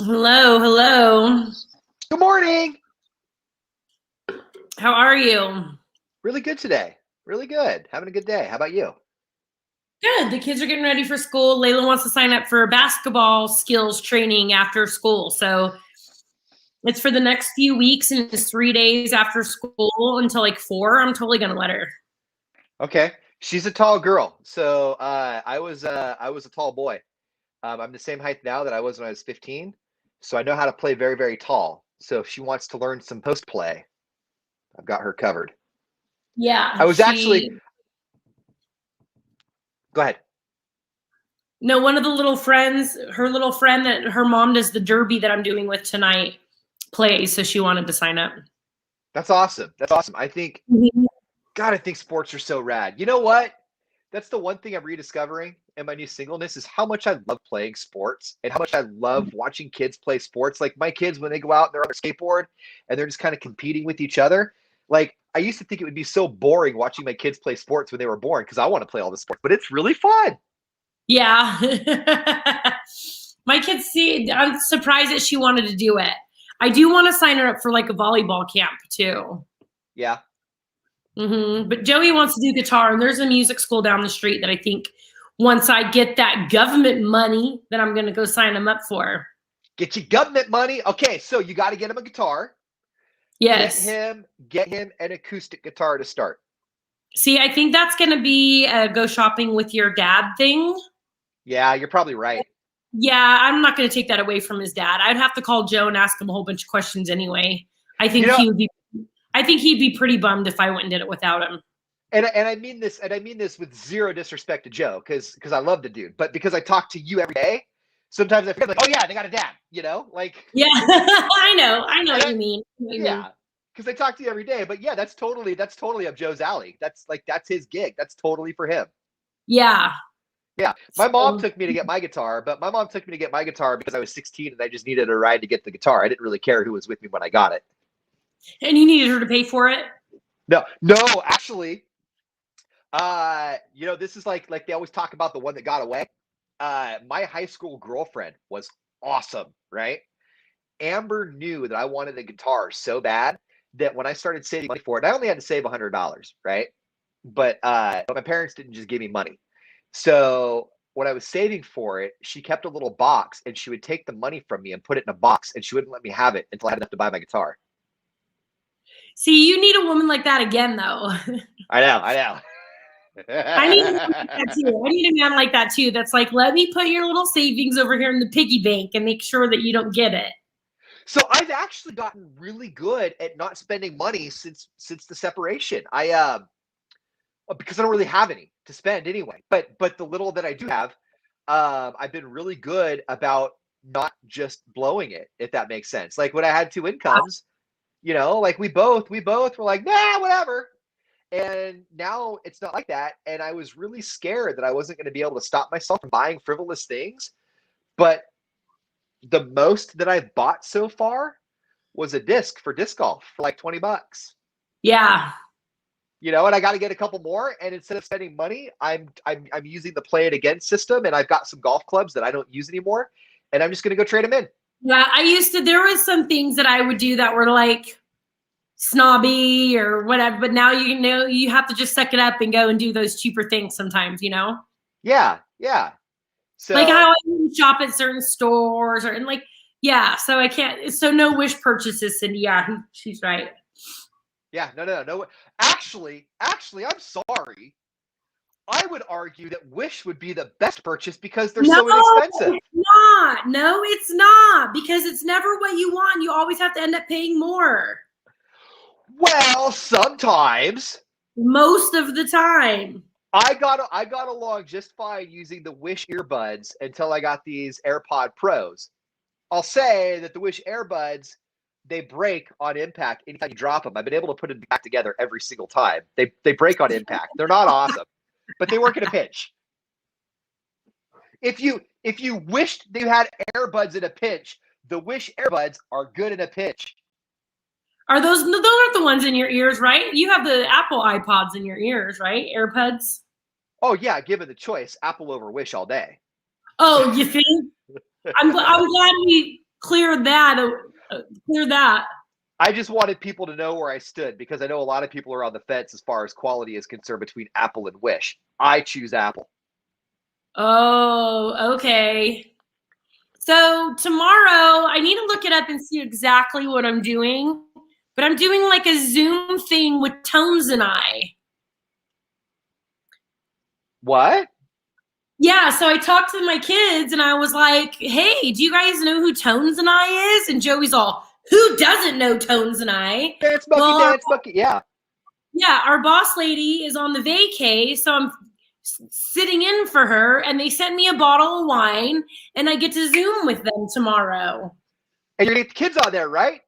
Hello, hello. Good morning. How are you? Really good today. Really good. Having a good day. How about you? Good. The kids are getting ready for school. Layla wants to sign up for basketball skills training after school. So it's for the next few weeks and it's 3 days after school until like 4. I'm totally gonna let her. Okay. She's a tall girl. So I was a tall boy. I'm the same height now that I was when I was 15. So I know how to play very, very tall. So if she wants to learn some post play, I've got her covered. I Yeah, was actually go ahead. no, one of the little friends, her little friend that her mom does the derby that I'm doing with tonight plays, so she wanted to sign up. That's awesome. That's awesome. Mhm. God, I think sports are so rad. You know what? That's the one thing I'm rediscovering in my new singleness is how much I love playing sports and how much I love watching kids play sports. Like my kids, when they go out and they're on their skateboard and they're just kind of competing with each other. Like I used to think it would be so boring watching my kids play sports when they were born because I want to play all the sports, but it's really fun. Yeah. My kids see, I'm surprised that she wanted to do it. I do want to sign her up for like a volleyball camp too. Yeah. But Joey wants to do guitar, and there's a music school down the street that I think once I get that government money, that I'm going to go sign him up for. Get your government money. Okay, so you got to get him a guitar. Get Yes. him get him an acoustic guitar to start. See, I think that's going to be a go shopping with your dad thing. Yeah, you're probably right. Yeah, I'm not going to take that away from his dad. I'd have to call Joe and ask him a whole bunch of questions anyway. I You think know, he would be I think he'd be pretty bummed if I went and did it without him. and I mean this with zero disrespect to Joe, because I love the dude, but because I talk to you every day, sometimes I feel like, oh yeah, they got a dad, like, Yeah, I know and what I, you mean. I know what you mean. yeah, because I talk to you every day. But yeah, that's totally up Joe's alley. That's his gig. That's totally for him. Yeah. Yeah, my mom So, took me to get my guitar, but my mom took me to get my guitar because I was 16 and I just needed a ride to get the guitar. I didn't really care who was with me when I got it. and you needed her to pay for it? No, no, actually, this is like they always talk about the one that got away. My high school girlfriend was awesome, right? Amber knew that I wanted a guitar so bad that when I started saving money for it, I only had to save $100, right? But my parents didn't just give me money. So when I was saving for it, she kept a little box and she would take the money from me and put it in a box and she wouldn't let me have it until I had enough to buy my guitar. See, you need a woman like that again, though. I know, I I need a man like that know. too. I need a man like that too. That's like, let me put your little savings over here in the piggy bank and make sure that you don't get it. So I've actually gotten really good at not spending money since the separation. Because I don't really have any to spend anyway. But the little that I do have, I've been really good about not just blowing it, if that makes sense. Like when I had two incomes, like we both were like, nah, whatever. And now it's not like that. And I was really scared that I wasn't going to be able to stop myself from buying frivolous things. But the most that I've bought so far was a disc for disc golf for like $20. Yeah. And I got to get a couple more. And instead of spending money, I'm using the play it again system, and I've got some golf clubs that I don't use anymore, and I'm just going to go trade them in. Yeah. There was some things that I would do that were like snobby or whatever, but now you have to just suck it up and go and do those cheaper things sometimes. Yeah, yeah. Like So how I shop at certain stores and like, yeah, so I can't, so no wish purchases, Cindy. Yeah, she's right. yeah, no. Actually, I'm sorry. I would argue that Wish would be the best purchase because they're No, so inexpensive. it's not. No, it's not, because it's never what you want. You always have to end up paying more Well, sometimes most of the time. I got along just fine using the Wish earbuds until I got these AirPod Pros. I'll say that the Wish earbuds, they break on impact anytime you drop them. I've been able to put them back together every single time. They break on impact. They're not awesome, but they work in a pinch. If you wished you had earbuds in a pinch, the Wish earbuds are good in a pinch. Are those aren't the ones in your ears, right? You have the Apple iPods in your ears, right? AirPods. Oh yeah, given the choice, Apple over Wish all day. Oh, you think? I'm glad clear that. Clear that. I just wanted people to know where I stood because I know a lot of people are on the fence as far as quality is concerned between Apple and Wish. I choose Apple. Oh, okay. So tomorrow, I need to look it up and see exactly what I'm doing. But I'm doing like a Zoom thing with Tones and I. What? Yeah, so I talked to my kids and I was like, hey, do you guys know who Tones and I is? And Joey's all, who doesn't know Tones and I? Dance monkey. Yeah. Yeah, our boss lady is on the vacay, so I'm sitting in for her, and they sent me a bottle of wine, and I get to Zoom with them tomorrow. And you're going to get the kids on there, right?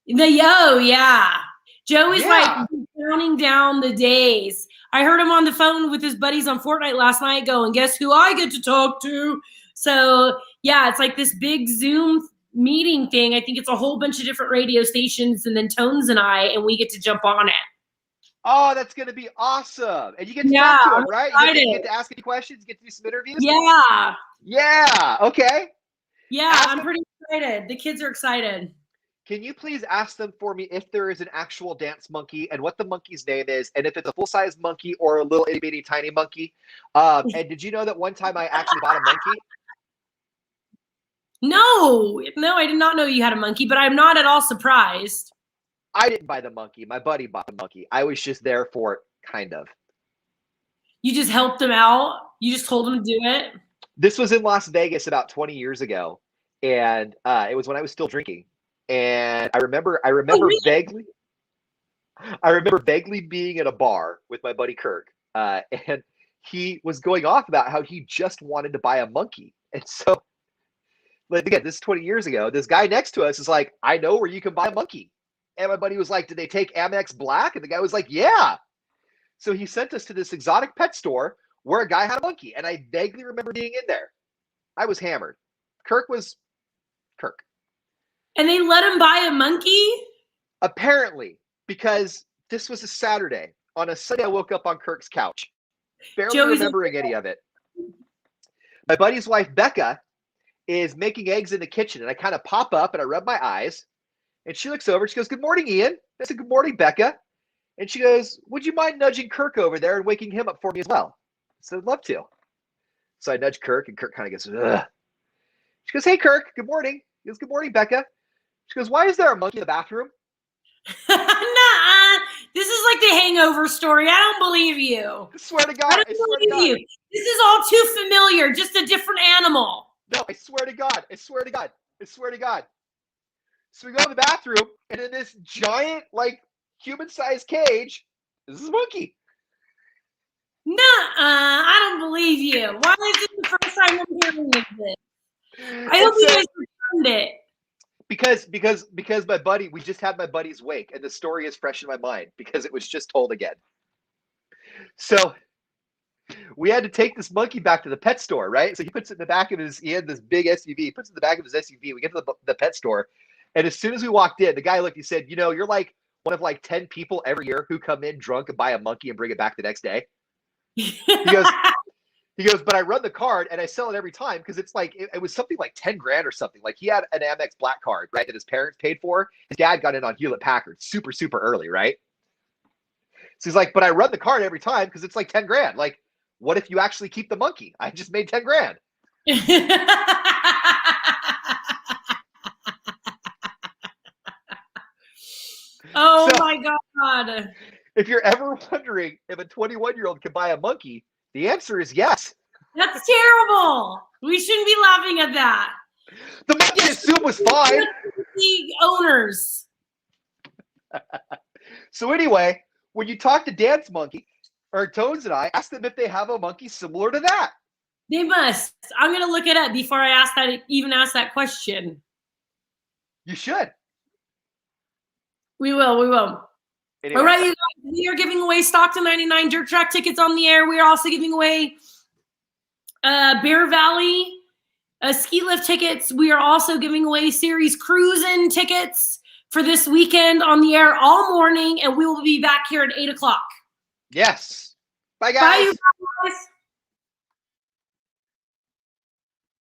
Yeah. Joey's Yeah. like counting down the days. I heard him on the phone with his buddies on Fortnite last night going, guess who I get to talk to? So, yeah, it's like this big Zoom meeting thing. I think it's a whole bunch of different radio stations and then Tones and I, and we get to jump on it. Oh, that's going to be awesome. And you get to talk to them, right? You get to ask any questions, get to do some interviews? Yeah. Yeah. Okay. Yeah, I'm pretty excited. The kids are excited. Can you please ask them for me if there is an actual dance monkey and what the monkey's name is, and if it's a full-size monkey or a little itty-bitty tiny monkey? And did you know that one time I actually bought a monkey? No, I did not know you had a monkey, but I'm not at all surprised. I didn't buy the monkey. My buddy bought the monkey. I was just there for it, kind of. You just helped him out? You just told him to do it? This was in Las Vegas about 20 years ago, and it was when I was still drinking. And I remember vaguely being at a bar with my buddy Kirk, and he was going off about how he just wanted to buy a monkey. And so, again, this is 20 years ago. This guy next to us is like, I know where you can buy a monkey. And my buddy was like, did they take Amex Black? And the guy was like, yeah. So he sent us to this exotic pet store where a guy had a monkey. And I vaguely remember being in there. I was hammered. Kirk was Kirk. And they let him buy a monkey? Apparently, because this was a Saturday. On a Sunday, I woke up on Kirk's couch, barely remembering any of it. My buddy's wife, Becca, is making eggs in the kitchen, and I kind of pop up, and I rub my eyes, and she looks over, and she goes, good morning, Ian. I said, good morning, Becca. And she goes, would you mind nudging Kirk over there and waking him up for me as well? I said, I'd love to. So I nudge Kirk, and Kirk kind of goes, ugh. She goes, hey, Kirk, good morning. He goes, good morning, Becca. She goes, why is there a monkey in the bathroom? Nah, this is like the Hangover story. I don't believe you. I swear to God. I don't believe you. This is all too familiar. Just a different animal. No, I swear to God. I swear to God. I swear to God. So we go in the bathroom, and in this giant, like, human-sized cage, this is a monkey. I don't believe you. Why is this the first time I'm hearing of this? I hope you guys returned it. Because my buddy, we just had my buddy's wake, and the story is fresh in my mind because it was just told again. So we had to take this monkey back to the pet store, right? So he puts it in the back of he had this big SUV, he puts it in the back of his SUV. We get to the pet store, and as soon as we walked in, the guy looked, he said, you know, you're like one of like 10 people every year who come in drunk and buy a monkey and bring it back the next day. He goes, but I run the card and I sell it every time because it's like, it was something like 10 grand or something. Like he had an Amex Black card, right, that his parents paid for. His dad got in on Hewlett Packard super, super early, right? So he's like, but I run the card every time because it's like 10 grand. Like, what if you actually keep the monkey? I just made 10 grand. Oh my God. If you're ever wondering if a 21-year-old can buy a monkey, the answer is yes. That's terrible. We shouldn't be laughing at that. The monkey in soup was fine. The owners. So anyway, when you talk to Dance Monkey or Tones and I, ask them if they have a monkey similar to that. They must. I'm going to look it up before I even ask that question. You should. We will. Anyway. All right, you guys, we are giving away Stockton 99 dirt track tickets on the air. We are also giving away Bear Valley ski lift tickets. We are also giving away Series Cruisin' tickets for this weekend on the air all morning, and we will be back here at 8 o'clock. Yes. Bye, guys. Bye, you guys.